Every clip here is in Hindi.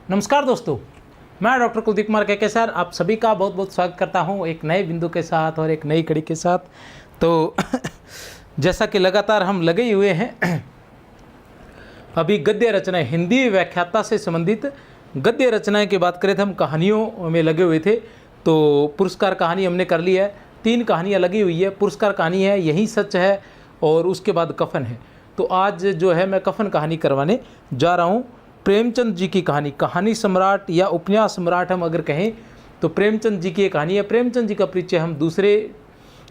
नमस्कार दोस्तों, मैं डॉक्टर कुलदीप कुमार के सर आप सभी का बहुत बहुत स्वागत करता हूं एक नए बिंदु के साथ और एक नई कड़ी के साथ। तो जैसा कि लगातार हम लगे हुए हैं, अभी गद्य रचनाएं, हिंदी व्याख्याता से संबंधित गद्य रचनाएं की बात करें तो हम कहानियों में लगे हुए थे। तो पुरस्कार कहानी हमने कर ली है, 3 कहानियाँ लगी हुई है। पुरस्कार कहानी है यही सच है और उसके बाद कफन है। तो आज जो है मैं कफन कहानी करवाने जा रहा हूँ। प्रेमचंद जी की कहानी, कहानी सम्राट या उपन्यास सम्राट हम अगर कहें तो प्रेमचंद जी की एक कहानी है। प्रेमचंद जी का परिचय हम दूसरे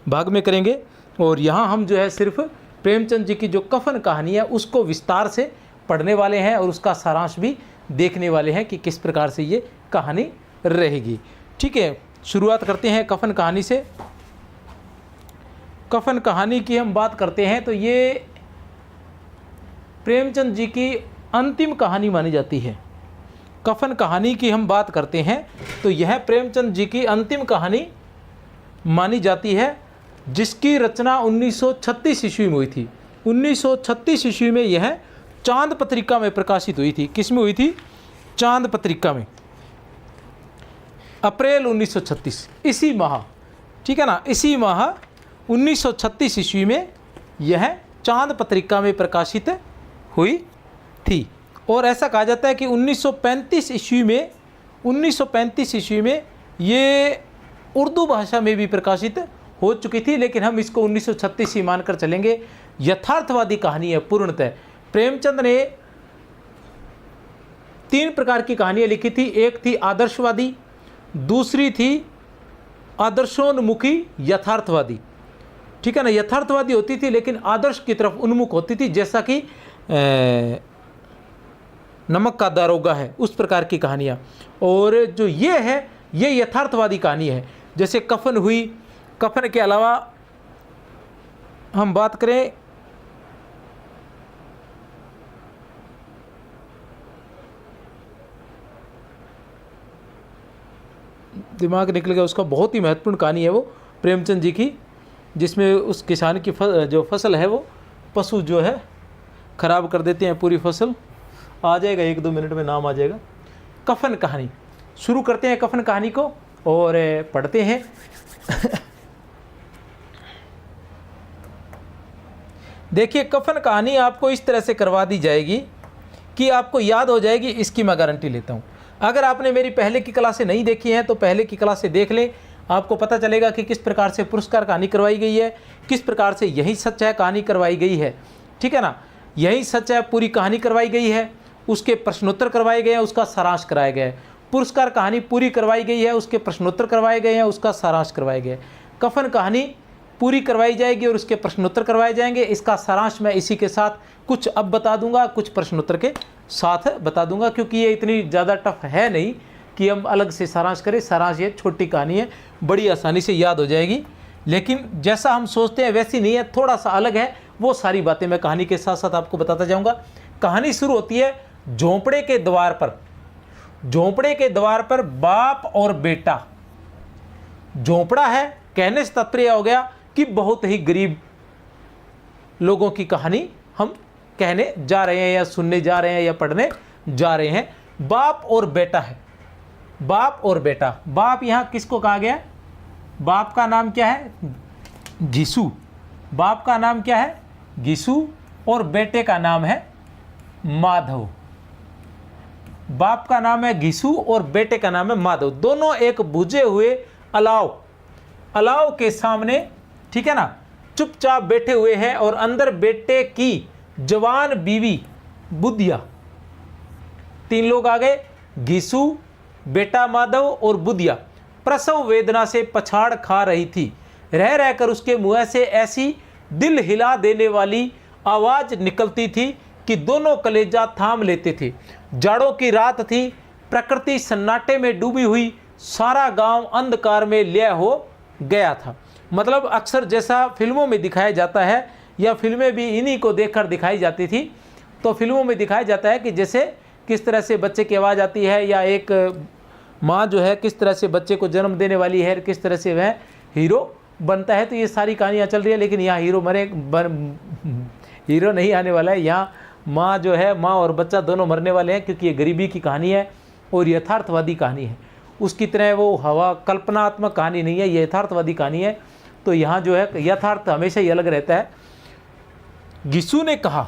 भाग में करेंगे और यहाँ हम जो है सिर्फ प्रेमचंद जी की जो कफन कहानी है उसको विस्तार से पढ़ने वाले हैं और उसका सारांश भी देखने वाले हैं कि किस प्रकार से ये कहानी रहेगी। ठीक है, शुरुआत करते हैं कफन कहानी से। कफन कहानी की हम बात करते हैं तो ये प्रेमचंद जी की अंतिम कहानी मानी जाती है। कफन कहानी की हम बात करते हैं तो यह प्रेमचंद जी की अंतिम कहानी मानी जाती है, जिसकी रचना 1936 ईस्वी में हुई थी। 1936 ईस्वी में यह चांद पत्रिका में प्रकाशित हुई थी। किस में हुई थी? चांद पत्रिका में, अप्रैल 1936, इसी माह, ठीक है ना, इसी माह 1936 ईस्वी में यह चांद पत्रिका में प्रकाशित हुई थी। और ऐसा कहा जाता है कि 1935 ईस्वी में ये उर्दू भाषा में भी प्रकाशित हो चुकी थी, लेकिन हम इसको 1936 ही मानकर चलेंगे। यथार्थवादी कहानी है पूर्णतः। प्रेमचंद ने 3 प्रकार की कहानियाँ लिखी थी। एक थी आदर्शवादी, दूसरी थी आदर्शोन्मुखी यथार्थवादी। ठीक है ना, यथार्थवादी होती थी लेकिन आदर्श की तरफ उन्मुख होती थी, जैसा कि नमक का दारोगा है, उस प्रकार की कहानियाँ। और जो ये है ये यथार्थवादी कहानी है। जैसे कफन हुई, कफन के अलावा हम बात करें दिमाग निकल गया उसका, बहुत ही महत्वपूर्ण कहानी है वो प्रेमचंद जी की, जिसमें उस किसान की जो फसल है वो पशु जो है खराब कर देते हैं पूरी फसल। आ जाएगा 1-2 मिनट में, नाम आ जाएगा। कफन कहानी शुरू करते हैं कफन कहानी को और पढ़ते हैं। देखिए, कफन कहानी आपको इस तरह से करवा दी जाएगी कि आपको याद हो जाएगी, इसकी मैं गारंटी लेता हूँ। अगर आपने मेरी पहले की क्लासें नहीं देखी हैं तो पहले की क्लासें देख लें, आपको पता चलेगा कि किस प्रकार से पुरस्कार कहानी करवाई गई है, किस प्रकार से यही सच है कहानी करवाई गई है। ठीक है ना, यही सच है पूरी कहानी करवाई गई है, उसके प्रश्नोत्तर करवाए गए हैं, उसका सारांश कराया गया है। पुरस्कार कहानी पूरी करवाई गई है, उसके प्रश्नोत्तर करवाए गए हैं, उसका सारांश करवाया गया है। कफन कहानी पूरी करवाई जाएगी और उसके प्रश्नोत्तर करवाए जाएंगे। इसका सारांश मैं इसी के साथ कुछ अब बता दूंगा, कुछ प्रश्नोत्तर के साथ बता दूंगा, क्योंकि ये इतनी ज़्यादा टफ है नहीं कि हम अलग से सारांश करें। सारांश ये छोटी कहानी है, बड़ी आसानी से याद हो जाएगी, लेकिन जैसा हम सोचते हैं वैसी नहीं है, थोड़ा सा अलग है। वो सारी बातें मैं कहानी के साथ साथ आपको बताता जाऊंगा। कहानी शुरू होती है झोंपड़े के द्वार पर। झोंपड़े के द्वार पर बाप और बेटा, झोंपड़ा है, कहने से तात्पर्य हो गया कि बहुत ही गरीब लोगों की कहानी हम कहने जा रहे हैं या सुनने जा रहे हैं या पढ़ने जा रहे हैं। बाप और बेटा है, बाप और बेटा। बाप यहाँ किसको कहा गया? बाप का नाम क्या है? घिसू। बाप का नाम क्या है? घिसू। और बेटे का नाम है माधव। बाप का नाम है घिसू और बेटे का नाम है माधव। दोनों एक बुझे हुए अलाव के सामने, ठीक है ना, चुपचाप बैठे हुए हैं और अंदर बेटे की जवान बीवी बुधिया। 3 लोग आ गए, घिसू, बेटा माधव और बुधिया। प्रसव वेदना से पछाड़ खा रही थी। रह रहकर उसके मुंह से ऐसी दिल हिला देने वाली आवाज निकलती थी कि दोनों कलेजा थाम लेते थे। जाड़ों की रात थी, प्रकृति सन्नाटे में डूबी हुई, सारा गांव अंधकार में लय हो गया था। मतलब अक्सर जैसा फिल्मों में दिखाया जाता है, या फिल्में भी इन्हीं को देखकर दिखाई जाती थी, तो फिल्मों में दिखाया जाता है कि जैसे किस तरह से बच्चे की आवाज़ आती है, या एक माँ जो है किस तरह से बच्चे को जन्म देने वाली है, किस तरह से वह हीरो बनता है। तो ये सारी कहानियाँ चल रही है, लेकिन यहाँ हीरो नहीं आने वाला है। यहाँ माँ जो है, माँ और बच्चा दोनों मरने वाले हैं, क्योंकि ये गरीबी की कहानी है। और यथार्थवादी कहानी है। उसकी तरह वो हवा कल्पनात्मक कहानी नहीं है, ये यथार्थवादी कहानी है। तो यहाँ जो है यथार्थ हमेशा ही अलग रहता है। गिसू ने कहा,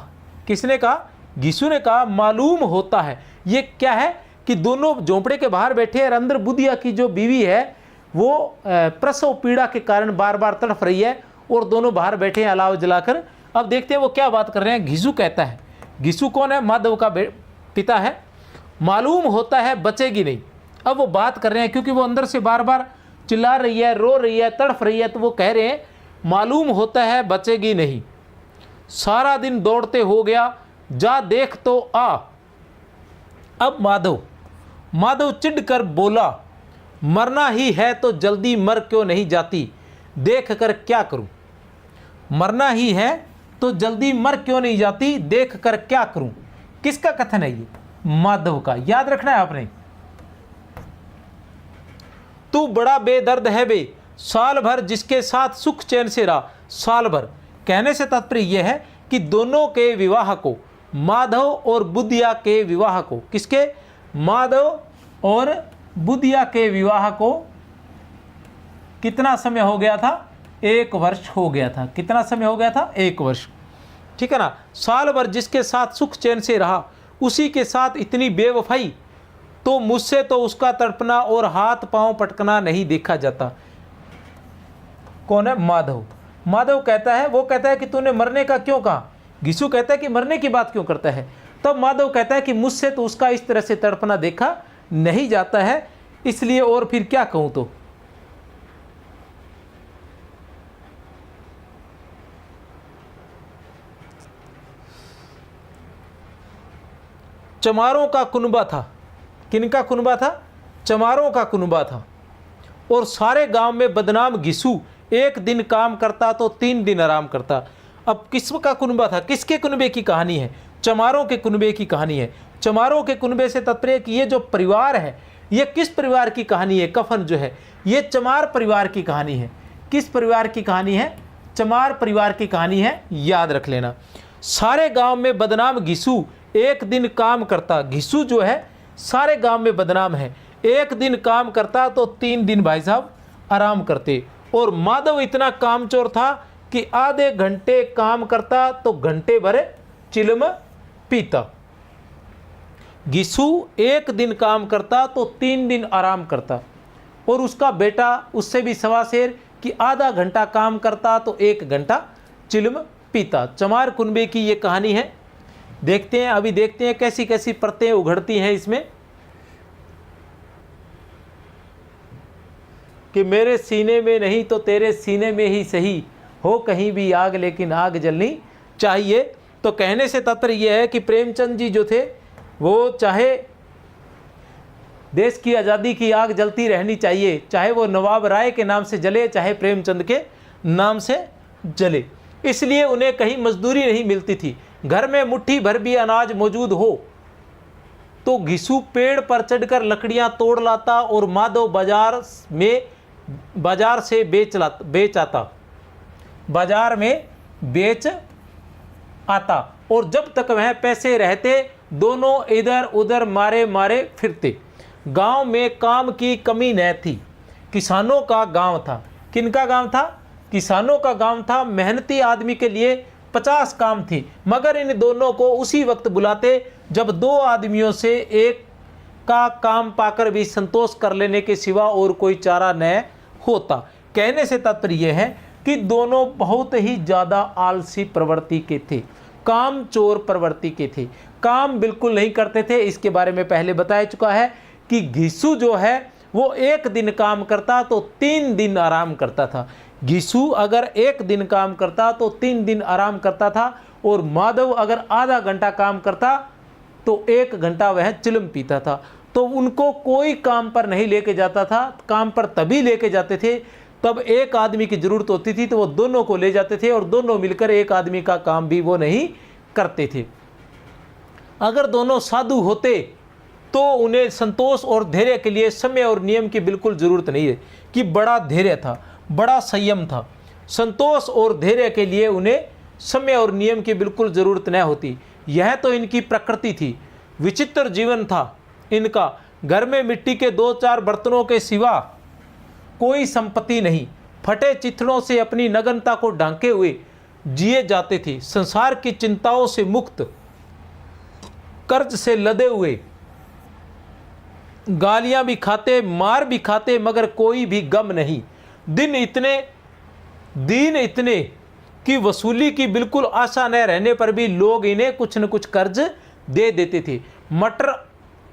किसने कहा? गिसू ने कहा, मालूम होता है। ये क्या है कि दोनों झोंपड़े के बाहर बैठे हैं और अंदर बुधिया की जो बीवी है वो प्रसव पीड़ा के कारण बार बार तड़फ रही है और दोनों बाहर बैठे हैं अलाव जलाकर। अब देखते हैं वो क्या बात कर रहे हैं। घिसू कहता है, घिसू कौन है? माधव का पिता है। मालूम होता है बचेगी नहीं। अब वो बात कर रहे हैं क्योंकि वो अंदर से बार बार चिल्ला रही है, रो रही है, तड़फ रही है, तो वो कह रहे हैं मालूम होता है बचेगी नहीं। सारा दिन दौड़ते हो गया, जा देख तो आ। अब माधव चिढ़ कर बोला, मरना ही है तो जल्दी मर क्यों नहीं जाती, देख कर क्या करूं। मरना ही है तो जल्दी मर क्यों नहीं जाती, देख कर क्या करूं। किसका कथन है ये? माधव का। याद रखना है आपने। तू बड़ा बेदर्द है बे, साल भर जिसके साथ सुख चैन से रहा। साल भर कहने से तात्पर्य यह है कि दोनों के विवाह को, माधव और बुधिया के विवाह को, किसके? माधव और बुधिया के विवाह को कितना समय हो गया था? 1 वर्ष हो गया था। कितना समय हो गया था? 1 वर्ष। ठीक है ना। साल भर जिसके साथ सुख चैन से रहा, उसी के साथ इतनी बेवफाई, तो मुझसे तो उसका तड़पना और हाथ पांव पटकना नहीं देखा जाता। कौन है? माधव। माधव कहता है, वो कहता है कि तूने मरने का क्यों कहा? घिसू कहता है कि मरने की बात क्यों करता है? तब माधव कहता है कि मुझसे तो उसका इस तरह से तड़पना देखा नहीं जाता है, इसलिए और फिर क्या कहूं। तो चमारों का कुनबा था। किनका कुनबा था? चमारों का कुनबा था। और सारे गांव में बदनाम घिसू 1 दिन काम करता तो 3 दिन आराम करता। अब किसका कुनबा था? किसके कुनबे की कहानी है? चमारों के कुनबे की कहानी है। चमारों के कुनबे से तात्पर्य कि ये जो परिवार है, ये किस परिवार की कहानी है? कफन जो है ये चमार परिवार की कहानी है। किस परिवार की कहानी है? चमार परिवार की कहानी है। याद रख लेना। सारे गांव में बदनाम घिसू 1 दिन काम करता। घिसू जो है सारे गांव में बदनाम है। 1 दिन काम करता तो 3 दिन भाई साहब आराम करते। और माधव इतना कामचोर था कि आधे घंटे काम करता तो घंटे भर चिलम पीता। घिसू 1 दिन काम करता तो 3 दिन आराम करता। और उसका बेटा उससे भी सवा शेर कि आधा घंटा काम करता तो 1 घंटा चिलम पीता। चमार कुनबे की ये कहानी है। देखते हैं, अभी देखते हैं कैसी कैसी परतें उघड़ती हैं इसमें। कि मेरे सीने में नहीं तो तेरे सीने में ही सही, हो कहीं भी आग लेकिन आग जलनी चाहिए। तो कहने से तात्पर्य यह है कि प्रेमचंद जी जो थे वो चाहे देश की आज़ादी की आग जलती रहनी चाहिए, चाहे वो नवाब राय के नाम से जले, चाहे प्रेमचंद के नाम से जले। इसलिए उन्हें कहीं मजदूरी नहीं मिलती थी। घर में मुट्ठी भर भी अनाज मौजूद हो तो घिसू पेड़ पर चढ़कर लकड़ियां तोड़ लाता और माधव बाजार से बेच आता। बाजार में बेच आता और जब तक वह पैसे रहते दोनों इधर उधर मारे मारे फिरते। गांव में काम की कमी न थी। किसानों का गांव था। किनका गांव था? किसानों का गांव था। मेहनती आदमी के लिए 50 काम थी, मगर इन दोनों को उसी वक्त बुलाते जब 2 आदमियों से एक का काम पाकर भी संतोष कर लेने के सिवा और कोई चारा न होता। कहने से तात्पर्य यह है कि दोनों बहुत ही ज़्यादा आलसी प्रवृत्ति के थे, काम चोर प्रवृत्ति के थे, काम बिल्कुल नहीं करते थे। इसके बारे में पहले बताया चुका है कि घिसू जो है वो 1 दिन काम करता तो 3 दिन आराम करता था। घिसू अगर 1 दिन काम करता तो 3 दिन आराम करता था और माधव अगर आधा घंटा काम करता तो 1 घंटा वह चिलम पीता था। तो उनको कोई काम पर नहीं लेके जाता था। काम पर तभी लेके जाते थे तब एक आदमी की ज़रूरत होती थी तो वो दोनों को ले जाते थे और दोनों मिलकर एक आदमी का काम भी वो नहीं करते थे। अगर दोनों साधु होते तो उन्हें संतोष और धैर्य के लिए समय और नियम की बिल्कुल ज़रूरत नहीं है कि बड़ा धैर्य था, बड़ा संयम था। संतोष और धैर्य के लिए उन्हें समय और नियम की बिल्कुल ज़रूरत न होती। यह तो इनकी प्रकृति थी। विचित्र जीवन था इनका। घर में मिट्टी के 2-4 बर्तनों के सिवा कोई संपत्ति नहीं। फटे चिथड़ों से अपनी नग्नता को ढांके हुए जिए जाते थे। संसार की चिंताओं से मुक्त, कर्ज से लदे हुए, गालियां भी खाते, मार भी खाते, मगर कोई भी गम नहीं। दिन इतने कि वसूली की बिल्कुल आशा न रहने पर भी लोग इन्हें कुछ न कुछ कर्ज दे देते थे। मटर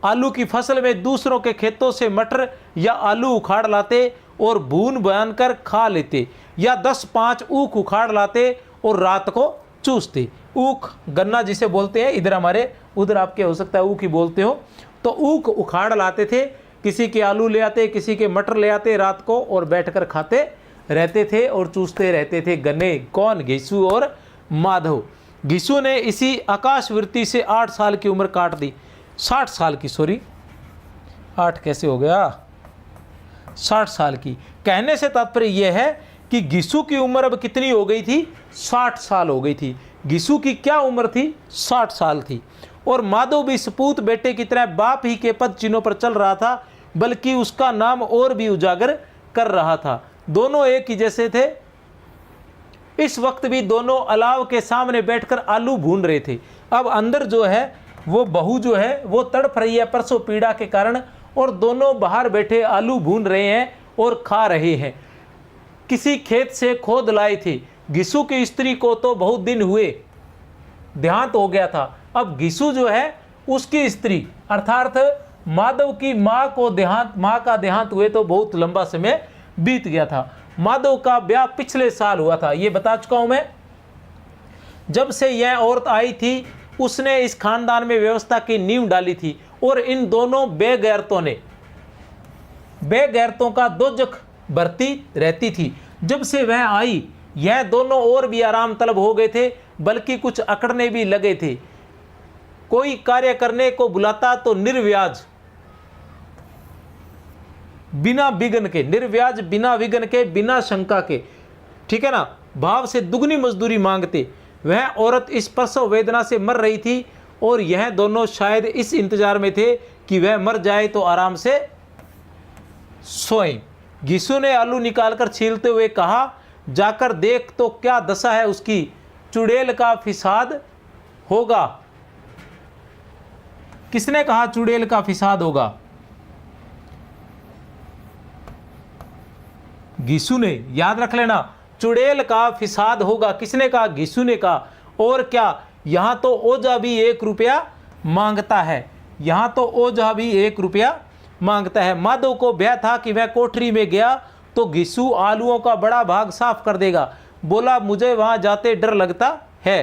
आलू की फसल में दूसरों के खेतों से मटर या आलू उखाड़ लाते और भून बयान कर खा लेते, या 10-5 ऊख उखाड़ लाते और रात को चूसते। ऊख गन्ना जिसे बोलते हैं, इधर हमारे उधर आपके हो सकता है ऊख ही बोलते हो। तो ऊख उखाड़ लाते थे, किसी के आलू ले आते, किसी के मटर ले आते रात को, और बैठकर खाते रहते थे और चूसते रहते थे गन्ने। कौन? घिसू और माधव। घिसू ने इसी आकाशवृत्ति से 8 साल की उम्र काट दी। 60 साल की, सॉरी 8 कैसे हो गया, 60 साल की। कहने से तात्पर्य यह है कि घिसू की उम्र अब कितनी हो गई थी? 60 साल हो गई थी। घिसू की क्या उम्र थी? 60 साल थी। और माधव भी सपूत बेटे की तरह बाप ही के पद चिन्हों पर चल रहा था, बल्कि उसका नाम और भी उजागर कर रहा था। दोनों एक ही जैसे थे। इस वक्त भी दोनों अलाव के सामने बैठकर आलू भून रहे थे। अब अंदर जो है वो बहू जो है वो तड़फ रही है परसों पीड़ा के कारण, और दोनों बाहर बैठे आलू भून रहे हैं और खा रहे हैं। किसी खेत से खोद लाए थे। घिसू की स्त्री को तो बहुत दिन हुए देहांत हो गया था। अब घिसू जो है उसकी स्त्री अर्थात माधव की माँ का देहांत हुए तो बहुत लंबा समय बीत गया था। माधव का ब्याह पिछले साल हुआ था, ये बता चुका हूं मैं। जब से यह औरत आई थी उसने इस खानदान में व्यवस्था की नींव डाली थी, और इन दोनों बेगैरतों का दोजख भरती रहती थी। जब से वह आई यह दोनों और भी आराम तलब हो गए थे, बल्कि कुछ अकड़ने भी लगे थे। कोई कार्य करने को बुलाता तो निर्व्याज बिना विघ्न के, बिना शंका के, ठीक है ना, भाव से दुगनी मजदूरी मांगते। वह औरत इस प्रसव वेदना से मर रही थी, और यह दोनों शायद इस इंतजार में थे कि वह मर जाए तो आराम से सोएं। घिसू ने आलू निकालकर छीलते हुए कहा, जाकर देख तो क्या दशा है उसकी, चुड़ैल का फिसाद होगा। किसने कहा चुड़ैल का फिसाद होगा? घिसू ने। याद रख लेना, चुड़ैल का फिसाद होगा। किसने कहा? घिसू ने कहा। और क्या, यहां तो ओझा भी 1 रुपया मांगता है, यहां तो ओझा भी 1 रुपया मांगता है। माधव को भय था कि वह कोठरी में गया तो घिसू आलूओं का बड़ा भाग साफ कर देगा। बोला, मुझे वहां जाते डर लगता है।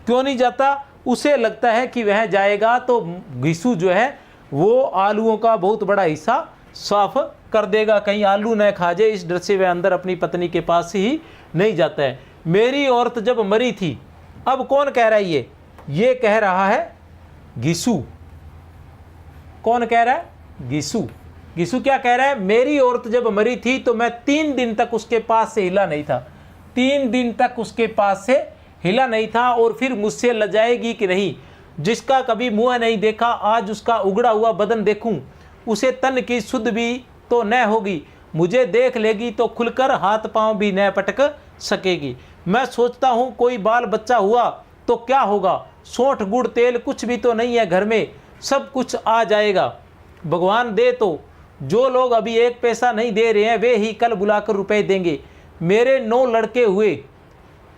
क्यों नहीं जाता? उसे लगता है कि वह जाएगा तो घिसू जो है वो आलूओं का बहुत बड़ा हिस्सा साफ कर देगा, कहीं आलू न खा जाए, इस डर से वह अंदर अपनी पत्नी के पास ही नहीं जाता है। मेरी औरत जब मरी थी, अब कौन कह रहा है? ये कह रहा है घिसू। कौन कह रहा है? घिसू। घिसू क्या कह रहा है? मेरी औरत जब मरी थी तो मैं 3 दिन तक उसके पास से हिला नहीं था। 3 दिन तक उसके पास से हिला नहीं था, और फिर मुझसे लजाएगी कि नहीं? जिसका कभी मुंह नहीं देखा, आज उसका उगड़ा हुआ बदन देखूं, उसे तन की सुध भी तो न होगी। मुझे देख लेगी तो खुलकर हाथ पांव भी न पटक सकेगी। मैं सोचता हूँ कोई बाल बच्चा हुआ तो क्या होगा? सोंठ गुड़ तेल कुछ भी तो नहीं है घर में, सब कुछ आ जाएगा। भगवान दे तो। जो लोग अभी 1 पैसा नहीं दे रहे हैं वे ही कल बुलाकर रुपए देंगे। मेरे 9 लड़के हुए,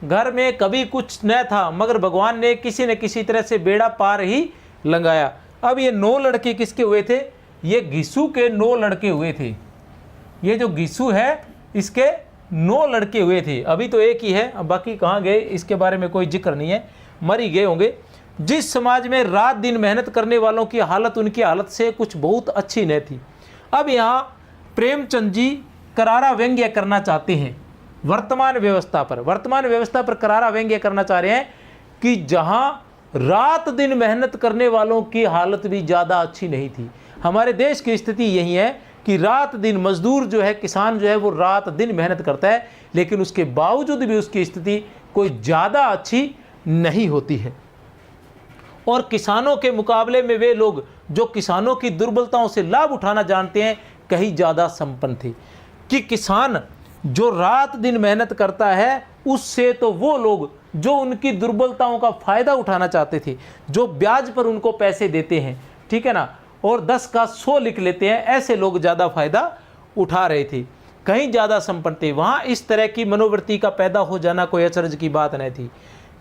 घर में कभी कुछ न था, मगर भगवान ने किसी न किसी तरह से बेड़ा पार ही लगाया। अब ये 9 लड़के किसके हुए थे? ये घिसू के 9 लड़के हुए थे। ये जो घिसू है इसके 9 लड़के हुए थे। अभी तो 1 ही है, अब बाकी कहाँ गए इसके बारे में कोई जिक्र नहीं है, मर ही गए होंगे। जिस समाज में रात दिन मेहनत करने वालों की हालत उनकी हालत से कुछ बहुत अच्छी न थी। अब यहाँ प्रेमचंद जी करारा व्यंग्य करना चाहते हैं वर्तमान व्यवस्था पर करारा व्यंग्य करना चाह रहे हैं कि जहाँ रात दिन मेहनत करने वालों की हालत भी ज़्यादा अच्छी नहीं थी। हमारे देश की स्थिति यही है कि रात दिन मजदूर जो है, किसान जो है, वो रात दिन मेहनत करता है, लेकिन उसके बावजूद भी उसकी स्थिति कोई ज़्यादा अच्छी नहीं होती है। और किसानों के मुकाबले में वे लोग जो किसानों की दुर्बलताओं से लाभ उठाना जानते हैं, कहीं ज़्यादा संपन्न थे। कि किसान जो रात दिन मेहनत करता है, उससे तो वो लोग जो उनकी दुर्बलताओं का फ़ायदा उठाना चाहते थे, जो ब्याज पर उनको पैसे देते हैं, ठीक है ना, और 10 का 100 लिख लेते हैं, ऐसे लोग ज़्यादा फ़ायदा उठा रहे थे, कहीं ज़्यादा संपन्न थे। वहाँ इस तरह की मनोवृत्ति का पैदा हो जाना कोई अचरज की बात नहीं थी।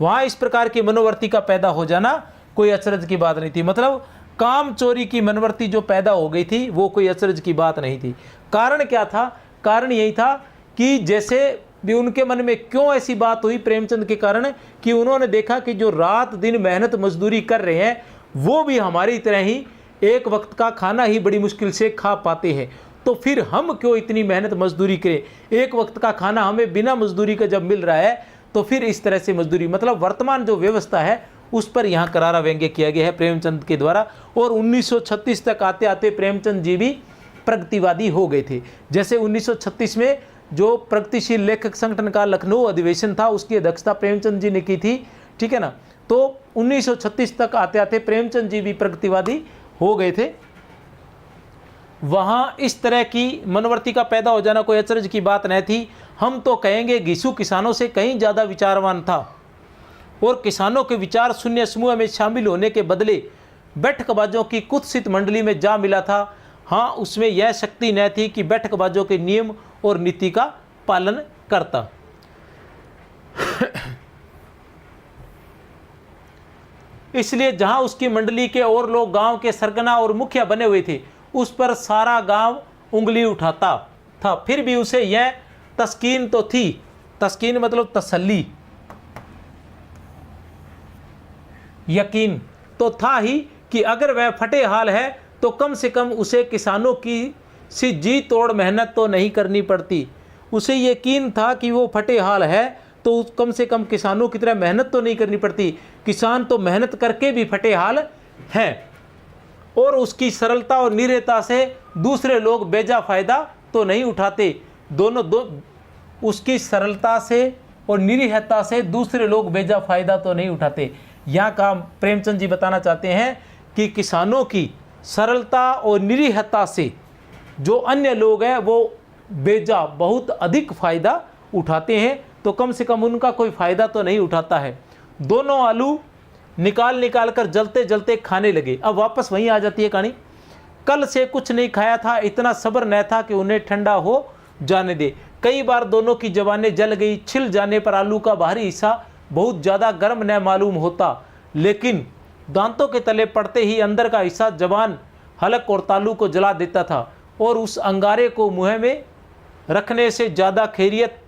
वहाँ इस प्रकार की मनोवृत्ति का पैदा हो जाना कोई अचरज की बात नहीं थी। मतलब काम चोरी की मनोवृत्ति जो पैदा हो गई थी, वो कोई अचरज की बात नहीं थी। कारण क्या था? कारण यही था कि जैसे भी उनके मन में क्यों ऐसी बात हुई प्रेमचंद के कारण, कि उन्होंने देखा कि जो रात दिन मेहनत मजदूरी कर रहे हैं, वो भी हमारी तरह ही एक वक्त का खाना ही बड़ी मुश्किल से खा पाते हैं, तो फिर हम क्यों इतनी मेहनत मजदूरी करें? एक वक्त का खाना हमें बिना मजदूरी का जब मिल रहा है, तो फिर इस तरह से मजदूरी, मतलब वर्तमान जो व्यवस्था है उस पर यहाँ करारा व्यंग्य किया गया है प्रेमचंद के द्वारा। और 1936 तक आते आते प्रेमचंद जी भी प्रगतिवादी हो गए थे। जैसे 1936 में जो प्रगतिशील लेखक संगठन का लखनऊ अधिवेशन था, उसकी अध्यक्षता प्रेमचंद जी ने की थी, ठीक है ना। तो 1936 तक आते आते प्रेमचंद जी भी प्रगतिवादी हो गए थे। वहाँ इस तरह की मनोवृत्ति का पैदा हो जाना कोई अचरज की बात नहीं थी। हम तो कहेंगे घिसू किसानों से कहीं ज़्यादा विचारवान था, और किसानों के विचार शून्य समूह में शामिल होने के बदले बैठकबाजों की कुत्सित मंडली में जा मिला था। हाँ, उसमें यह शक्ति न थी कि बैठकबाजों के नियम और नीति का पालन करता। इसलिए जहां उसकी मंडली के और लोग गांव के सरगना और मुखिया बने हुए थे, उस पर सारा गांव उंगली उठाता था। फिर भी उसे यह तस्कीन तो थी, तस्कीन मतलब तसल्ली, यकीन तो था ही कि अगर वह फटे हाल है तो कम से कम उसे किसानों की सी जी तोड़ मेहनत तो नहीं करनी पड़ती। उसे यकीन था कि वो फटे हाल है तो कम से कम किसानों की तरह मेहनत तो नहीं करनी पड़ती। किसान तो मेहनत करके भी फटे हाल हैं, और उसकी सरलता और निरहता से दूसरे लोग बेजा फ़ायदा तो नहीं उठाते। उसकी सरलता से और निरीहता से दूसरे लोग बेजा फ़ायदा तो नहीं उठाते। यहाँ का प्रेमचंद जी बताना चाहते हैं कि किसानों की सरलता और निरीहता से जो अन्य लोग हैं वो बेजा बहुत अधिक फ़ायदा उठाते हैं, तो कम से कम उनका कोई फ़ायदा तो नहीं उठाता है। दोनों आलू निकाल कर जलते जलते खाने लगे। अब वापस वहीं आ जाती है कहानी। कल से कुछ नहीं खाया था, इतना सब्र न था कि उन्हें ठंडा हो जाने दे। कई बार दोनों की जबानें जल गई। छिल जाने पर आलू का बाहरी हिस्सा बहुत ज़्यादा गर्म न मालूम होता, लेकिन दांतों के तले पड़ते ही अंदर का हिस्सा जबान, हलक और तालू को जला देता था, और उस अंगारे को मुँह में रखने से ज़्यादा खैरियत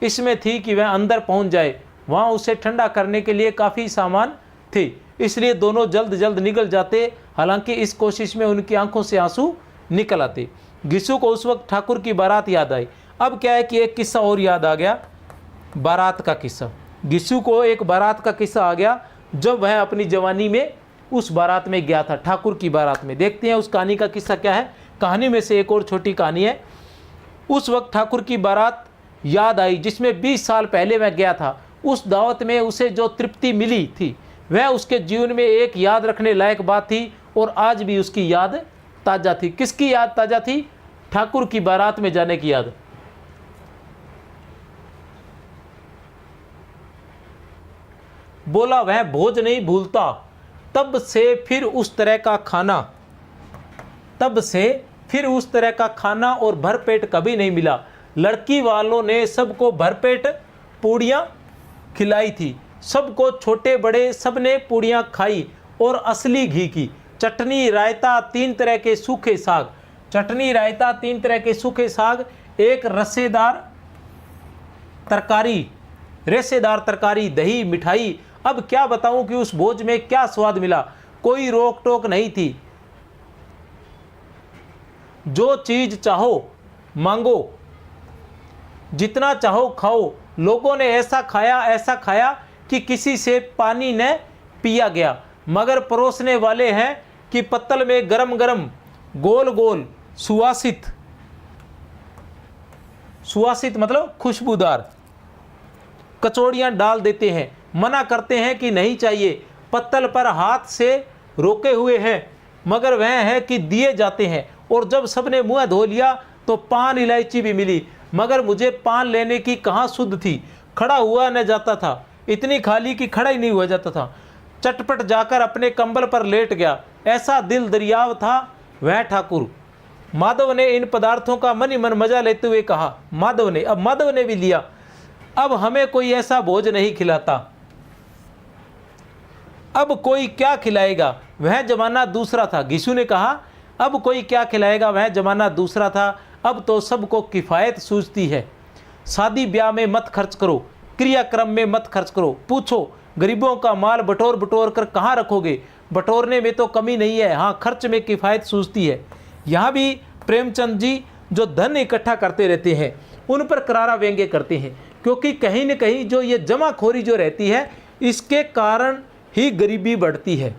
इसमें थी कि वह अंदर पहुंच जाए। वहाँ उसे ठंडा करने के लिए काफ़ी सामान थे, इसलिए दोनों जल्द जल्द निकल जाते। हालांकि इस कोशिश में उनकी आंखों से आंसू निकल आते। घिसू को उस वक्त ठाकुर की बारात याद आई। अब क्या है कि एक किस्सा और याद आ गया, बारात का किस्सा। घिसू को एक बारात का किस्सा आ गया, जब वह अपनी जवानी में उस बारात में गया था, ठाकुर की बारात में। देखते हैं उस कहानी का किस्सा क्या है। कहानी में से एक और छोटी कहानी है। उस वक्त ठाकुर की बारात याद आई जिसमें 20 साल पहले वह गया था। उस दावत में उसे जो तृप्ति मिली थी वह उसके जीवन में एक याद रखने लायक बात थी, और आज भी उसकी याद ताज़ा थी। किसकी याद ताज़ा थी? ठाकुर की बारात में जाने की याद। बोला वह भोज नहीं भूलता, तब से फिर उस तरह का खाना और भरपेट कभी नहीं मिला। लड़की वालों ने सबको भरपेट पूड़ियाँ खिलाई थी, सबको छोटे बड़े सब ने पूड़ियाँ खाई, और असली घी की चटनी रायता 3 तरह के सूखे साग, एक रेसेदार तरकारी, दही, मिठाई। अब क्या बताऊं कि उस भोज में क्या स्वाद मिला। कोई रोक टोक नहीं थी, जो चीज चाहो मांगो, जितना चाहो खाओ। लोगों ने ऐसा खाया कि किसी से पानी न पिया गया, मगर परोसने वाले हैं कि पत्तल में गरम गरम गोल गोल सुवासित मतलब खुशबूदार कचौड़ियाँ डाल देते हैं। मना करते हैं कि नहीं चाहिए, पत्तल पर हाथ से रोके हुए हैं मगर वह है कि दिए जाते हैं। और जब सबने मुँह धो लिया तो पान इलायची भी मिली, मगर मुझे पान लेने की कहाँ सुध थी। खड़ा हुआ न जाता था, इतनी खाली कि खड़ा ही नहीं हुआ जाता था। चटपट जाकर अपने कंबल पर लेट गया, ऐसा दिल दरियाव था वह ठाकुर। माधव ने इन पदार्थों का मन ही मन मजा लेते हुए कहा। माधव ने भी लिया। अब हमें कोई ऐसा भोज नहीं खिलाता, अब कोई क्या खिलाएगा, वह जमाना दूसरा था। घिसू ने कहा, अब कोई क्या खिलाएगा, वह जमाना दूसरा था। अब तो सबको किफ़ायत सूझती है। शादी ब्याह में मत खर्च करो, क्रियाक्रम में मत खर्च करो। पूछो गरीबों का माल बटोर बटोर कर कहाँ रखोगे, बटोरने में तो कमी नहीं है, हाँ खर्च में किफ़ायत सूझती है। यहाँ भी प्रेमचंद जी जो धन इकट्ठा करते रहते हैं उन पर करारा व्यंग्य करते हैं, क्योंकि कहीं न कहीं जो ये जमाखोरी जो रहती है इसके कारण ही गरीबी बढ़ती है।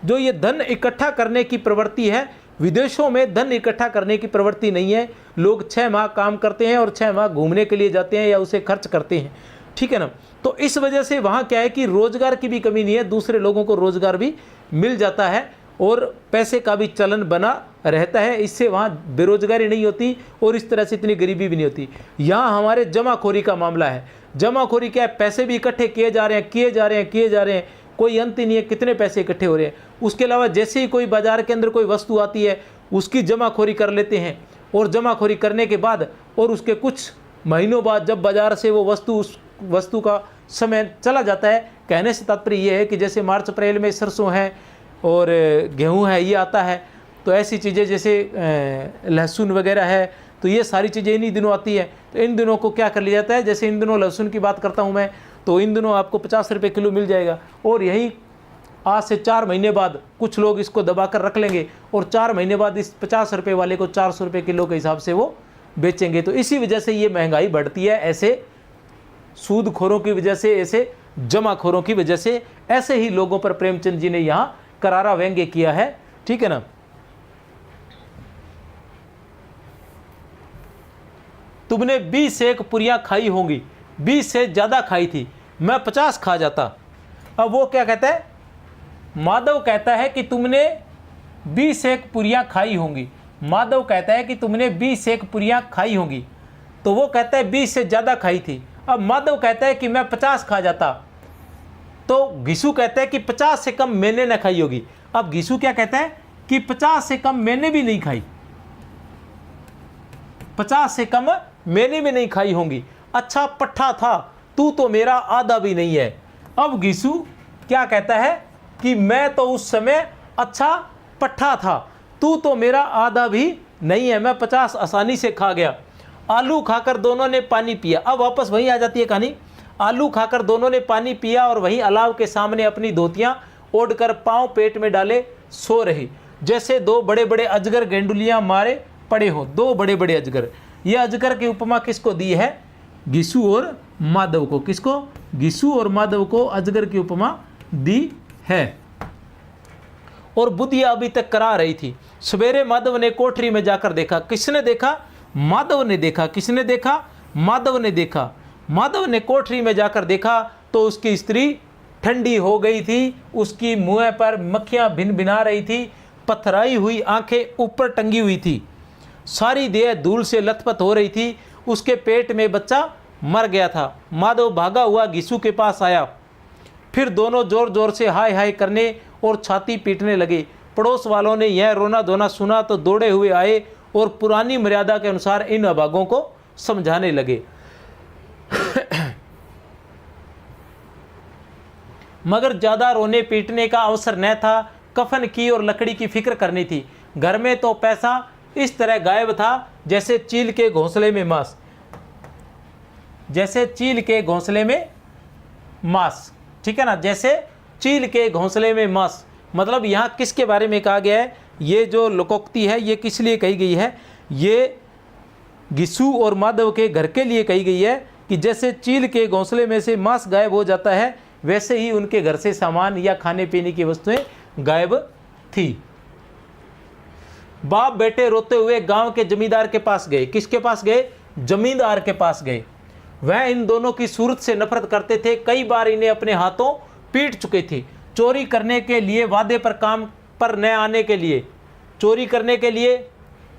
जो ये धन इकट्ठा करने की प्रवृत्ति है, विदेशों में धन इकट्ठा करने की प्रवृत्ति नहीं है। लोग 6 माह काम करते हैं और 6 माह घूमने के लिए जाते हैं या उसे खर्च करते हैं, ठीक है ना। तो इस वजह से वहाँ क्या है कि रोज़गार की भी कमी नहीं है, दूसरे लोगों को रोज़गार भी मिल जाता है और पैसे का भी चलन बना रहता है। इससे वहाँ बेरोजगारी नहीं होती और इस तरह से इतनी गरीबी भी नहीं होती। यहाँ हमारे जमाखोरी का मामला है। जमाखोरी क्या है, पैसे भी इकट्ठे किए जा रहे हैं, कोई अंत ही नहीं है, कितने पैसे इकट्ठे हो रहे हैं। उसके अलावा जैसे ही कोई बाजार के अंदर कोई वस्तु आती है उसकी जमाखोरी कर लेते हैं, और जमाखोरी करने के बाद और उसके कुछ महीनों बाद जब बाजार से वो उस वस्तु का समय चला जाता है, कहने से तात्पर्य ये है कि जैसे मार्च अप्रैल में सरसों है और गेहूं है ये आता है, तो ऐसी चीज़ें जैसे लहसुन वगैरह है, तो ये सारी चीज़ें इन्हीं दिनों आती है। तो इन दिनों को क्या कर लिया जाता है, जैसे इन दिनों लहसुन की बात करता हूँ मैं, तो इन दिनों आपको 50 रुपये किलो मिल जाएगा, और यही आज से 4 महीने बाद कुछ लोग इसको दबा कर रख लेंगे और 4 महीने बाद इस 50 रुपये वाले को 400 रुपये किलो के हिसाब से वो बेचेंगे। तो इसी वजह से ये महंगाई बढ़ती है, ऐसे सूदखोरों की वजह से, ऐसे जमाखोरों की वजह से। ऐसे ही लोगों पर प्रेमचंद जी ने यहाँ करारा व्यंग्य किया है, ठीक है ना। तुमने 20 एक पुरियां खाई होंगी, 20 से ज़्यादा खाई थी, मैं 50 खा जाता। अब वो क्या कहता है, माधव कहता है कि तुमने 20 एक पुरियां खाई होंगी। माधव कहता है कि तुमने 20 एक पुरियां खाई होंगी, तो वो कहता है 20 से ज़्यादा खाई थी। अब माधव कहता है कि मैं 50 खा जाता, तो घिसू कहता है कि 50 से कम मैंने न खाई होगी। अब घिसू क्या कहता है कि 50 से कम मैंने भी नहीं खाई, 50 से कम मैंने भी नहीं खाई होंगी। अच्छा पट्ठा था, तू तो मेरा आधा भी नहीं है। अब घिसू क्या कहता है कि मैं तो उस समय अच्छा पट्ठा था, तू तो मेरा आधा भी नहीं है, मैं 50 आसानी से खा गया। आलू खाकर दोनों ने पानी पिया। अब वापस वहीं आ जाती है कहानी। आलू खाकर दोनों ने पानी पिया और वहीं अलाव के सामने अपनी धोतियां ओढ़कर पांव पेट में डाले सो रही, जैसे 2 बड़े बड़े अजगर गेंडुलियां मारे पड़े हो। 2 बड़े बड़े अजगर, ये अजगर की उपमा किसको दी है, घिसू और माधव को। किसको, घिसू और माधव को अजगर की उपमा दी है। और बुधिया अभी तक करा रही थी। सवेरे माधव ने कोठरी में जाकर देखा। किसने देखा, माधव ने देखा। किसने देखा, माधव ने देखा। माधव ने कोठरी में जाकर देखा तो उसकी स्त्री ठंडी हो गई थी, उसकी मुंह पर मक्खियां भिन भिना रही थी, पथराई हुई आंखें ऊपर टंगी हुई थी, सारी देह धूल से लथपथ हो रही थी, उसके पेट में बच्चा मर गया था। माधव भागा हुआ घिसू के पास आया, फिर दोनों जोर जोर से हाय हाय करने और छाती पीटने लगे। पड़ोस वालों ने यह रोना धोना सुना तो दौड़े हुए आए और पुरानी मर्यादा के अनुसार इन अभागों को समझाने लगे। मगर ज़्यादा रोने पीटने का अवसर न था, कफन की और लकड़ी की फिक्र करनी थी। घर में तो पैसा इस तरह गायब था जैसे चील के घोंसले में मांस, जैसे चील के घोंसले में मांस, ठीक है ना, जैसे चील के घोंसले में मांस। मतलब यहाँ किसके बारे में कहा गया है, ये जो लोकोक्ति है ये किस लिए कही गई है, ये घिसू और माधव के घर के लिए कही गई है कि जैसे चील के घोंसले में से मांस गायब हो जाता है वैसे ही उनके घर से सामान या खाने पीने की वस्तुएं गायब थी। बाप बेटे रोते हुए गांव के जमींदार के पास गए। किसके पास गए, जमींदार के पास गए। वह इन दोनों की सूरत से नफरत करते थे, कई बार इन्हें अपने हाथों पीट चुके थे। चोरी करने के लिए वादे पर काम पर न आने के लिए, चोरी करने के लिए,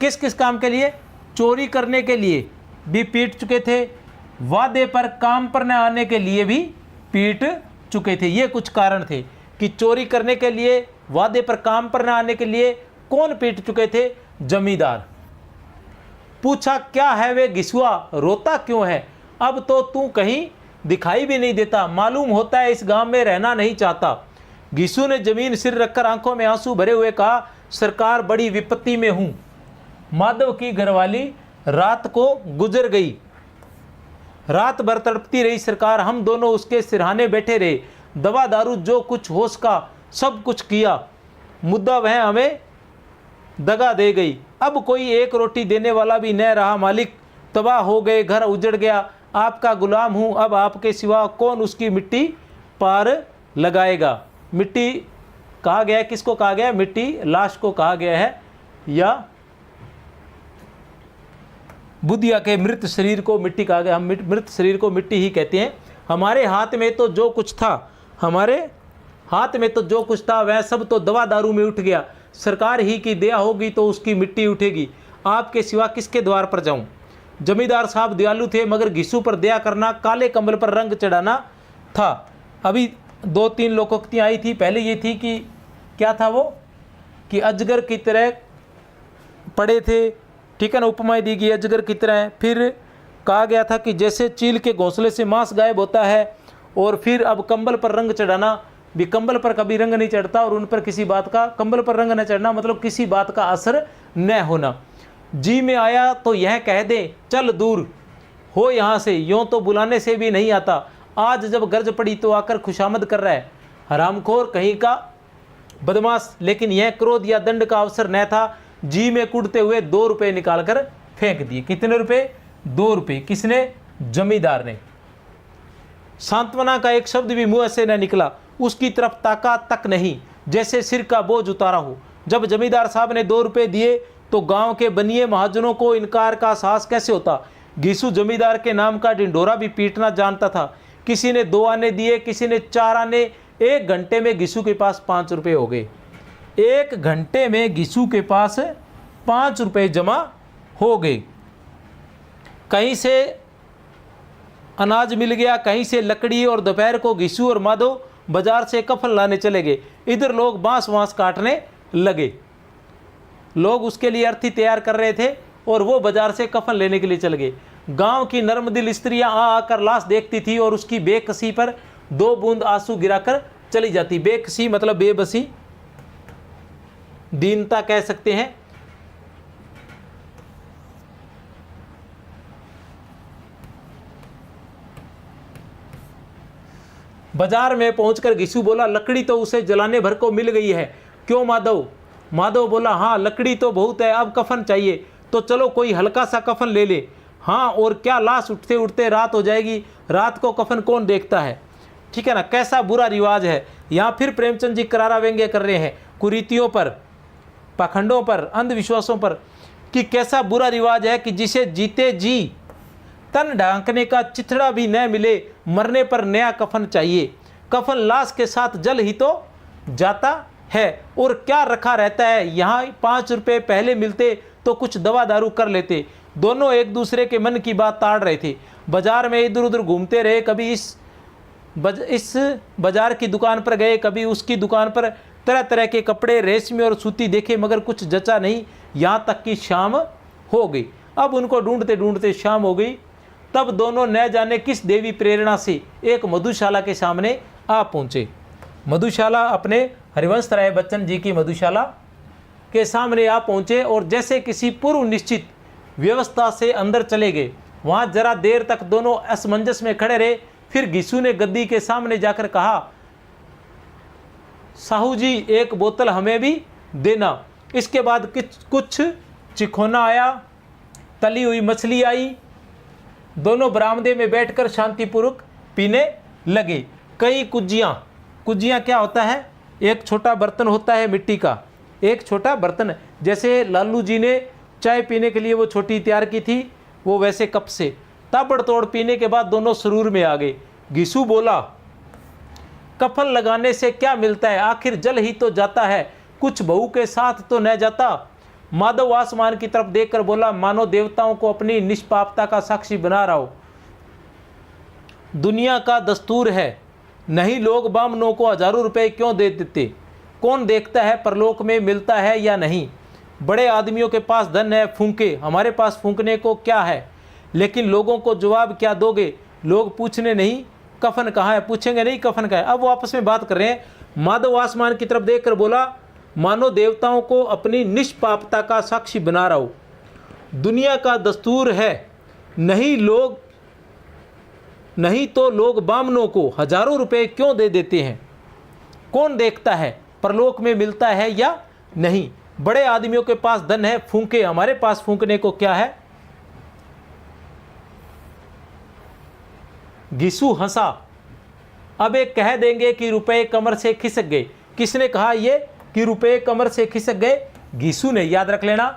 किस किस काम के लिए? चोरी करने के लिए भी पीट चुके थे, वादे पर काम पर न आने के लिए भी पीट चुके थे। ये कुछ कारण थे कि चोरी करने के लिए, वादे पर काम पर न आने के लिए कौन पीट चुके थे? जमींदार। पूछा क्या है वे घिसुआ, रोता क्यों है? अब तो तू कहीं दिखाई भी नहीं देता, मालूम होता है इस गांव में रहना नहीं चाहता। घिसू ने जमीन सिर रखकर आंखों में आंसू भरे हुए कहा, सरकार बड़ी विपत्ति में हूं। माधव की घरवाली रात को गुजर गई, रात भर तड़पती रही सरकार, हम दोनों उसके सिरहाने बैठे रहे, दवा दारू जो कुछ होश का सब कुछ किया, मुद्दा वह हमें दगा दे गई। अब कोई एक रोटी देने वाला भी न रहा मालिक, तबाह हो गए, घर उजड़ गया, आपका गुलाम हूँ, अब आपके सिवा कौन उसकी मिट्टी पार लगाएगा। मिट्टी कहा गया है, किसको कहा गया है? मिट्टी, लाश को कहा गया है, या बुधिया के मृत शरीर को मिट्टी कहा गया। हम मृत शरीर को मिट्टी ही कहते हैं। हमारे हाथ में तो जो कुछ था, हमारे हाथ में तो जो कुछ था वह सब तो दवा दारू में उठ गया, सरकार ही की दया होगी तो उसकी मिट्टी उठेगी, आपके सिवा किसके द्वार पर जाऊं। जमींदार साहब दयालु थे, मगर घिसू पर दया करना काले कंबल पर रंग चढ़ाना था। अभी 2-3 लोकोक्तियाँ आई थी। पहले ये थी कि क्या था वो, कि अजगर की तरह पड़े थे, ठीक है ना, उपमाएं दी गई अजगर की तरह। फिर कहा गया था कि जैसे चील के घोंसले से मांस गायब होता है, और फिर अब कंबल पर रंग चढ़ाना भी, कंबल पर कभी रंग नहीं चढ़ता और उन पर किसी बात का, कंबल पर रंग न चढ़ना मतलब किसी बात का असर न होना। जी में आया तो यह कह दे चल दूर हो यहाँ से, यूँ तो बुलाने से भी नहीं आता, आज जब गर्ज पड़ी तो आकर खुशामद कर रहा है, हरामखोर कहीं का बदमाश। लेकिन यह क्रोध या दंड का अवसर न था। जी में कुड़ते हुए 2 रुपये निकालकर फेंक दिए। कितने रुपए? 2 रुपये। किसने? जमींदार ने। सांत्वना का एक शब्द भी मुंह से न निकला, उसकी तरफ ताका तक नहीं, जैसे सिर का बोझ उतारा हो। जब जमींदार साहब ने 2 रुपये दिए तो गांव के बनिए महाजनों को इनकार का साहस कैसे होता। घिसू जमींदार के नाम का ढिंढोरा भी पीटना जानता था। किसी ने 2 आने दिए, किसी ने 4 आने। 1 घंटे में घिसू के पास 5 रुपये हो गए। 1 घंटे में घिसू के पास 5 रुपये जमा हो गए। कहीं से अनाज मिल गया, कहीं से लकड़ी, और दोपहर को घिसू और माधव बाजार से कफन लाने चले गए। इधर लोग बांस वांस काटने लगे, लोग उसके लिए अर्थी तैयार कर रहे थे और वो बाजार से कफन लेने के लिए चले गए। गांव की नर्मदिल स्त्रियां आ आकर लाश देखती थी और उसकी बेकसी पर 2 बूंद आंसू गिराकर चली जाती। बेकसी मतलब बेबसी, दीनता कह सकते हैं। बाजार में पहुंचकर घिसू बोला, लकड़ी तो उसे जलाने भर को मिल गई है, क्यों माधव? माधव बोला, हाँ लकड़ी तो बहुत है, अब कफन चाहिए तो चलो कोई हल्का सा कफन ले ले। हाँ और क्या, लाश उठते उठते रात हो जाएगी, रात को कफन कौन देखता है। ठीक है ना, कैसा बुरा रिवाज है। यहाँ फिर प्रेमचंद जी करारा व्यंग्य कर रहे हैं कुरीतियों पर, पाखंडों पर, अंधविश्वासों पर, कि कैसा बुरा रिवाज है कि जिसे जीते जी तन ढांकने का चिथड़ा भी न मिले, मरने पर नया कफन चाहिए। कफन लाश के साथ जल ही तो जाता है और क्या रखा रहता है। यहाँ 5 रुपये पहले मिलते तो कुछ दवा दारू कर लेते। दोनों एक दूसरे के मन की बात ताड़ रहे थे। बाजार में इधर उधर घूमते रहे, कभी इस बाजार की दुकान पर गए, कभी उसकी दुकान पर। तरह तरह के कपड़े, रेशमी और सूती देखे, मगर कुछ जचा नहीं। यहाँ तक कि शाम हो गई। अब उनको ढूंढते ढूंढते शाम हो गई। तब दोनों न जाने किस देवी प्रेरणा से एक मधुशाला के सामने आ पहुँचे। मधुशाला अपने हरिवंश राय बच्चन जी की मधुशाला के सामने आ पहुँचे और जैसे किसी पूर्व निश्चित व्यवस्था से अंदर चले गए। वहाँ जरा देर तक दोनों असमंजस में खड़े रहे। फिर घिसू ने गद्दी के सामने जाकर कहा, साहू जी एक बोतल हमें भी देना। इसके बाद कुछ चिखोना आया, तली हुई मछली आई। दोनों बरामदे में बैठकर शांतिपूर्वक पीने लगे। कई कुज्जियाँ, कुज्जियाँ क्या होता है? एक छोटा बर्तन होता है मिट्टी का, एक छोटा बर्तन, जैसे लालू जी ने चाय पीने के लिए वो छोटी तैयार की थी, वो वैसे कप से ताबड़तोड़ पीने के बाद दोनों सुरूर में आ गए। घिसू बोला, कफन लगाने से क्या मिलता है, आखिर जल ही तो जाता है, कुछ बहू के साथ तो न जाता। माधव आसमान की तरफ देखकर बोला, मानो देवताओं को अपनी निष्पापता का साक्षी बना रहा हो। दुनिया का दस्तूर है, नहीं लोग बामनों को हजारों रुपए क्यों दे देते? कौन देखता है परलोक में मिलता है या नहीं? बड़े आदमियों के पास धन है, फूंके, हमारे पास फूंकने को क्या है? लेकिन लोगों को जवाब क्या दोगे? लोग पूछने नहीं कफन कहाँ है, पूछेंगे नहीं कफन कहाँ है। अब वो आपस में बात कर रहे हैं। माधव आसमान की तरफ देखकर बोला, मानो देवताओं को अपनी निष्पापता का साक्षी बना रहा हो। दुनिया का दस्तूर है, नहीं तो लोग बामनों को हजारों रुपए क्यों दे देते हैं? कौन देखता है परलोक में मिलता है या नहीं? बड़े आदमियों के पास धन है, फूंके, हमारे पास फूंकने को क्या है? घिसू हंसा। अब एक कह देंगे कि रुपए कमर से खिसक गए। किसने कहा ये कि रुपए कमर से खिसक गए? घिसू ने। याद रख लेना,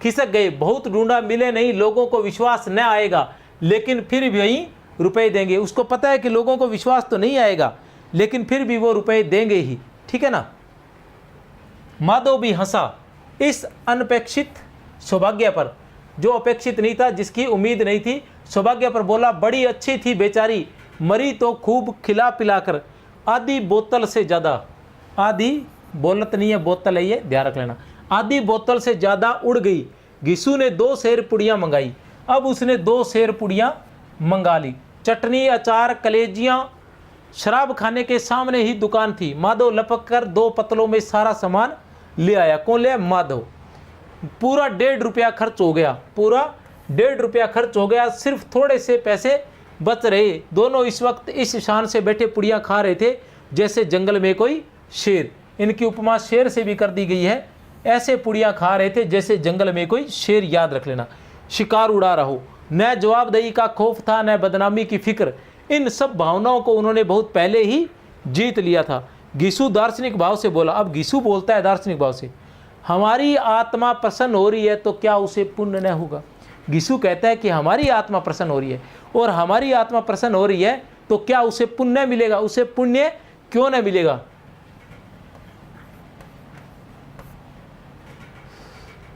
खिसक गए, बहुत ढूंढा मिले नहीं, लोगों को विश्वास न आएगा, लेकिन फिर भी वही रुपए देंगे। उसको पता है कि लोगों को विश्वास तो नहीं आएगा, लेकिन फिर भी वो रुपए देंगे ही। ठीक है ना। माधव भी हंसा इस अनपेक्षित सौभाग्य पर, जो अपेक्षित नहीं था, जिसकी उम्मीद नहीं थी, सौभाग्य पर। बोला, बड़ी अच्छी थी बेचारी, मरी तो खूब खिला पिलाकर, आधी बोतल से ज़्यादा, आधी बोलत नहीं है, बोतल है ये, ध्यान रख लेना, आधी बोतल से ज़्यादा उड़ गई। घिसू ने 2 सेर पुड़ियाँ मंगाई। अब उसने 2 सेर पुड़ियाँ मंगा ली। चटनी, अचार, कलेजियाँ, शराब खाने के सामने ही दुकान थी। माधव लपक कर 2 पतलों में सारा सामान ले आया। कौन ले? माधव। पूरा 1.5 रुपया खर्च हो गया, पूरा 1.5 रुपया खर्च हो गया। सिर्फ थोड़े से पैसे बच रहे। दोनों इस वक्त इस शान से बैठे पुड़ियाँ खा रहे थे जैसे जंगल में कोई शेर। इनकी उपमा शेर से भी कर दी गई है। ऐसे पुड़ियाँ खा रहे थे जैसे जंगल में कोई शेर। याद रख लेना। शिकार उड़ा रहो। न जवाबदेही का खौफ था, न बदनामी की फिक्र। इन सब भावनाओं को उन्होंने बहुत पहले ही जीत लिया था। घिसू दार्शनिक भाव से बोला। अब घिसू बोलता है दार्शनिक भाव से, हमारी आत्मा प्रसन्न हो रही है तो क्या उसे पुण्य न होगा? घिसू कहता है कि हमारी आत्मा प्रसन्न हो रही है, और हमारी आत्मा प्रसन्न हो रही है तो क्या उसे पुण्य मिलेगा? उसे पुण्य क्यों न मिलेगा?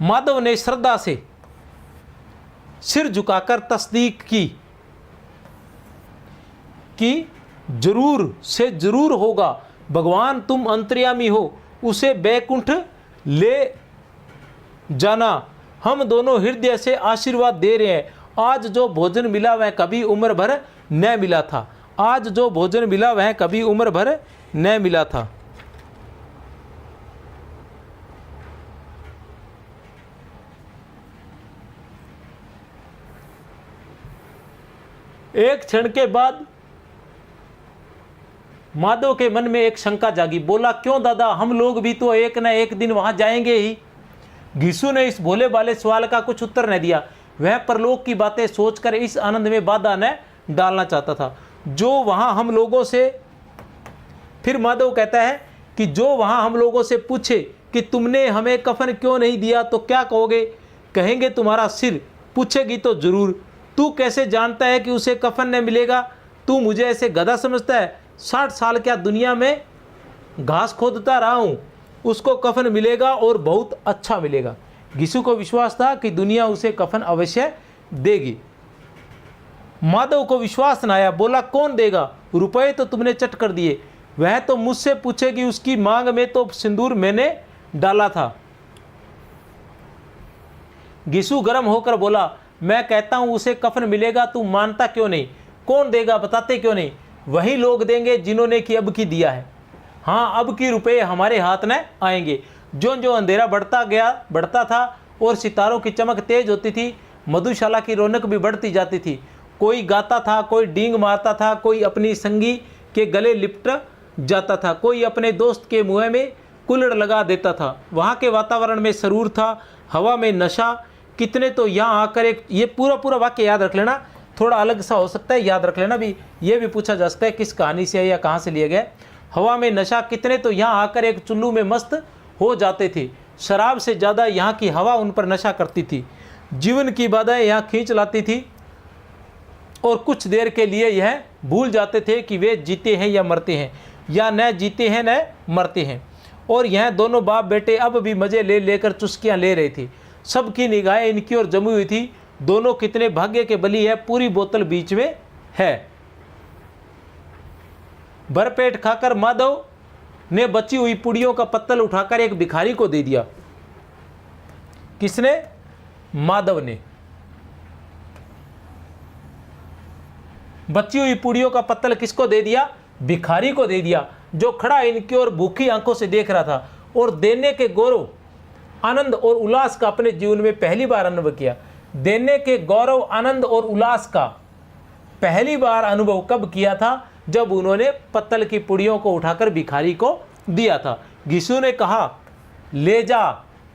माधव ने श्रद्धा से सिर झुकाकर तस्दीक की कि जरूर से जरूर होगा। भगवान तुम अंतर्यामी हो, उसे बैकुंठ ले जाना। हम दोनों हृदय से आशीर्वाद दे रहे हैं। आज जो भोजन मिला वह कभी उम्र भर न मिला था। आज जो भोजन मिला वह कभी उम्र भर न मिला था। एक क्षण के बाद माधव के मन में एक शंका जागी। बोला, क्यों दादा, हम लोग भी तो एक न एक दिन वहां जाएंगे ही। घिसू ने इस भोले भाले सवाल का कुछ उत्तर न दिया। वह परलोक की बातें सोचकर इस आनंद में बाधा न डालना चाहता था जो वहां हम लोगों से। फिर माधव कहता है कि जो वहां हम लोगों से पूछे कि तुमने हमें कफन क्यों नहीं दिया तो क्या कहोगे? कहेंगे तुम्हारा सिर। पूछेगी तो जरूर। तू कैसे जानता है कि उसे कफन न मिलेगा? तू मुझे ऐसे गधा समझता है? 60 साल क्या दुनिया में घास खोदता रहा हूं, उसको कफन मिलेगा और बहुत अच्छा मिलेगा। घिसू को विश्वास था कि दुनिया उसे कफन अवश्य देगी। माधव को विश्वास न आया। बोला, कौन देगा? रुपए तो तुमने चट कर दिए। वह तो मुझसे पूछेगी, उसकी मांग में तो सिंदूर मैंने डाला था। घिसू गर्म होकर बोला, मैं कहता हूं उसे कफन मिलेगा, तू मानता क्यों नहीं? कौन देगा, बताते क्यों नहीं? वही लोग देंगे जिन्होंने कि अब की दिया है। हाँ, अब की रुपए हमारे हाथ में आएंगे। जो जो अंधेरा बढ़ता था और सितारों की चमक तेज होती थी, मधुशाला की रौनक भी बढ़ती जाती थी। कोई गाता था, कोई डींग मारता था, कोई अपनी संगी के गले लिपट जाता था, कोई अपने दोस्त के मुंह में कुल्हड़ लगा देता था। वहाँ के वातावरण में सरूर था, हवा में नशा। कितने तो यहाँ आकर एक, ये पूरा वाक्य याद रख लेना, थोड़ा अलग सा हो सकता है, याद रख लेना भी। ये भी पूछा जा सकता है किस कहानी से है या कहाँ से लिया गया। हवा में नशा। कितने तो यहाँ आकर एक चुल्लू में मस्त हो जाते थे। शराब से ज़्यादा यहाँ की हवा उन पर नशा करती थी। जीवन की बाधाएं यहाँ खींच लाती थी और कुछ देर के लिए यह भूल जाते थे कि वे जीते हैं या मरते हैं, या न जीते हैं न मरते हैं। और यह दोनों बाप बेटे अब भी मज़े ले लेकर चुस्कियां ले रहे थे। सबकी निगाहें इनकी ओर जमी हुई थी। दोनों कितने भाग्य के बली है, पूरी बोतल बीच में है। भरपेट खाकर माधव ने बची हुई पुड़ियों का पत्तल उठाकर एक भिखारी को दे दिया। किसने? माधव ने। बची हुई पुड़ियों का पत्तल किसको दे दिया? भिखारी को दे दिया, जो खड़ा इनकी ओर भूखी आंखों से देख रहा था और देने के गौरव, आनंद और उल्लास का अपने जीवन में पहली बार अनुभव किया। देने के गौरव, आनंद और उल्लास का पहली बार अनुभव कब किया था? जब उन्होंने पत्तल की पुड़ियों को उठाकर भिखारी को दिया था। घिसू ने कहा, ले जा,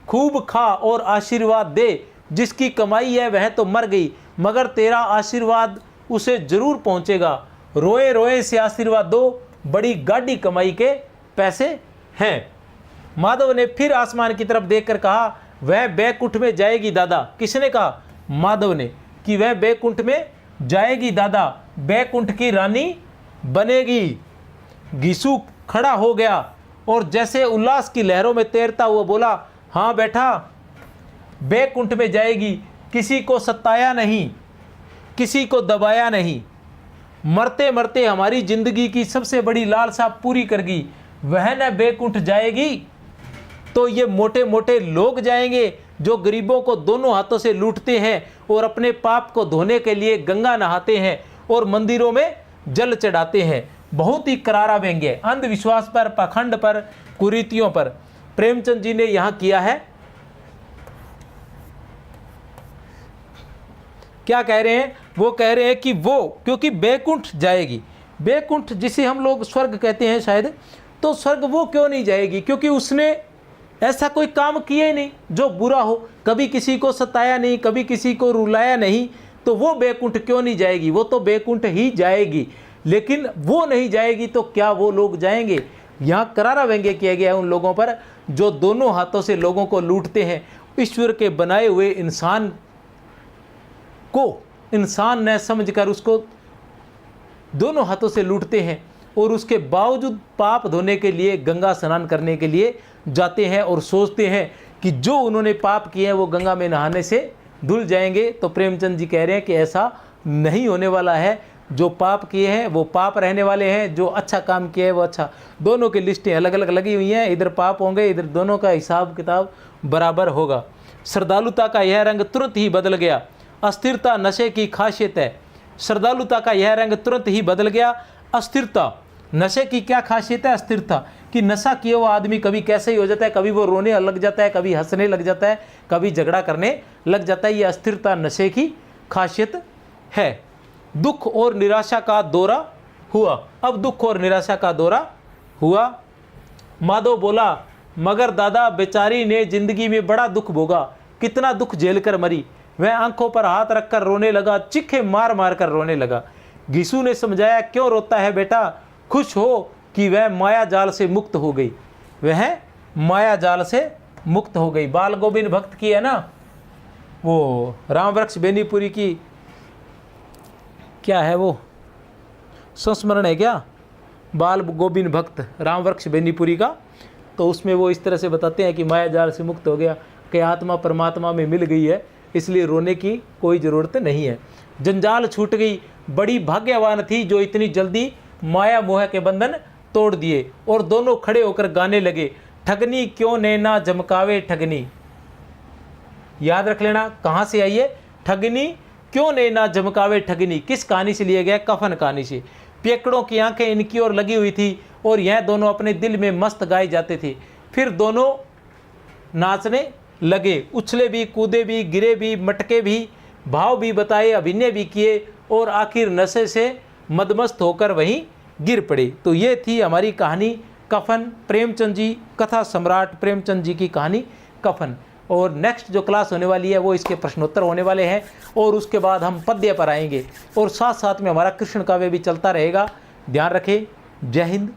खूब खा और आशीर्वाद दे। जिसकी कमाई है वह तो मर गई, मगर तेरा आशीर्वाद उसे जरूर पहुंचेगा। रोए रोए से आशीर्वाद दो, बड़ी गाढ़ी कमाई के पैसे हैं। माधव ने फिर आसमान की तरफ देखकर कहा, वह बैकुंठ में जाएगी दादा। किसने कहा? माधव ने, कि वह बैकुंठ में जाएगी दादा, बैकुंठ की रानी बनेगी। घिसू खड़ा हो गया और जैसे उल्लास की लहरों में तैरता हुआ बोला, हाँ बेटा, बैकुंठ में जाएगी। किसी को सताया नहीं, किसी को दबाया नहीं, मरते मरते हमारी जिंदगी की सबसे बड़ी लालसा पूरी कर गई। वह न बैकुंठ जाएगी तो ये मोटे मोटे लोग जाएंगे जो गरीबों को दोनों हाथों से लूटते हैं और अपने पाप को धोने के लिए गंगा नहाते हैं और मंदिरों में जल चढ़ाते हैं। बहुत ही करारा व्यंग्य अंधविश्वास पर, पाखंड पर, कुरीतियों पर प्रेमचंद जी ने यहाँ किया है। क्या कह रहे हैं? वो कह रहे हैं कि वो क्योंकि बैकुंठ जाएगी, बैकुंठ जिसे हम लोग स्वर्ग कहते हैं शायद, तो स्वर्ग वो क्यों नहीं जाएगी? क्योंकि उसने ऐसा कोई काम किया ही नहीं जो बुरा हो, कभी किसी को सताया नहीं, कभी किसी को रुलाया नहीं, तो वो बैकुंठ क्यों नहीं जाएगी? वो तो बैकुंठ ही जाएगी। लेकिन वो नहीं जाएगी तो क्या वो लोग जाएंगे? यहाँ करारा व्यंग्य किया गया है उन लोगों पर जो दोनों हाथों से लोगों को लूटते हैं। ईश्वर के बनाए हुए इंसान को इंसान न समझकर उसको दोनों हाथों से लूटते हैं और उसके बावजूद पाप धोने के लिए, गंगा स्नान करने के लिए जाते हैं और सोचते हैं कि जो उन्होंने पाप किए हैं वो गंगा में नहाने से धुल जाएंगे। तो प्रेमचंद जी कह रहे हैं कि ऐसा नहीं होने वाला है। जो पाप किए हैं वो पाप रहने वाले हैं, जो अच्छा काम किया है वो अच्छा। दोनों की लिस्टें अलग अलग लगी हुई हैं, इधर पाप होंगे, इधर दोनों का हिसाब किताब बराबर होगा। श्रद्धालुता का यह रंग तुरंत ही बदल गया। अस्थिरता नशे की खासियत है। श्रद्धालुता का यह रंग तुरंत ही बदल गया। अस्थिरता नशे की क्या खासियत है? अस्थिरता, कि नशा किए हुआ आदमी कभी कैसे ही हो जाता है, कभी वो रोने लग जाता है, कभी हंसने लग जाता है, कभी झगड़ा करने लग जाता है। ये अस्थिरता नशे की खासियत है। दुख और निराशा का दौरा हुआ। अब दुख और निराशा का दौरा हुआ। माधव बोला, मगर दादा बेचारी ने जिंदगी में बड़ा दुख भोगा, कितना दुख झेल कर मरी। वह आंखों पर हाथ रखकर रोने लगा, चीखे मार मार कर रोने लगा। घिसू ने समझाया, क्यों रोता है बेटा? खुश हो कि वह माया जाल से मुक्त हो गई। वह माया जाल से मुक्त हो गई। बाल गोविंद भक्त की है ना, वो रामवृक्ष बेनीपुरी की, क्या है वो संस्मरण है क्या, बाल गोविंद भक्त रामवृक्ष बेनीपुरी का। तो उसमें वो इस तरह से बताते हैं कि माया जाल से मुक्त हो गया, कि आत्मा परमात्मा में मिल गई है, इसलिए रोने की कोई ज़रूरत नहीं है। जंजाल छूट गई। बड़ी भाग्यवान थी जो इतनी जल्दी माया मोह के बंधन तोड़ दिए। और दोनों खड़े होकर गाने लगे, ठगनी क्यों नैना झमकावे ठगनी। याद रख लेना कहाँ से आई है, ठगनी क्यों नैना झमकावे ठगनी। किस कहानी से लिया गया? कफन कहानी से। पियकड़ों की आंखें इनकी ओर लगी हुई थी और यह दोनों अपने दिल में मस्त गाए जाते थे। फिर दोनों नाचने लगे, उछले भी, कूदे भी, गिरे भी, मटके भी, भाव भी बताए, अभिनय भी किए और आखिर नशे से मदमस्त होकर वहीं गिर पड़े। तो ये थी हमारी कहानी कफन। प्रेमचंद जी, कथा सम्राट प्रेमचंद जी की कहानी कफन। और नेक्स्ट जो क्लास होने वाली है वो इसके प्रश्नोत्तर होने वाले हैं और उसके बाद हम पद्य पर आएंगे और साथ साथ में हमारा कृष्ण काव्य भी चलता रहेगा। ध्यान रखें। जय हिंद,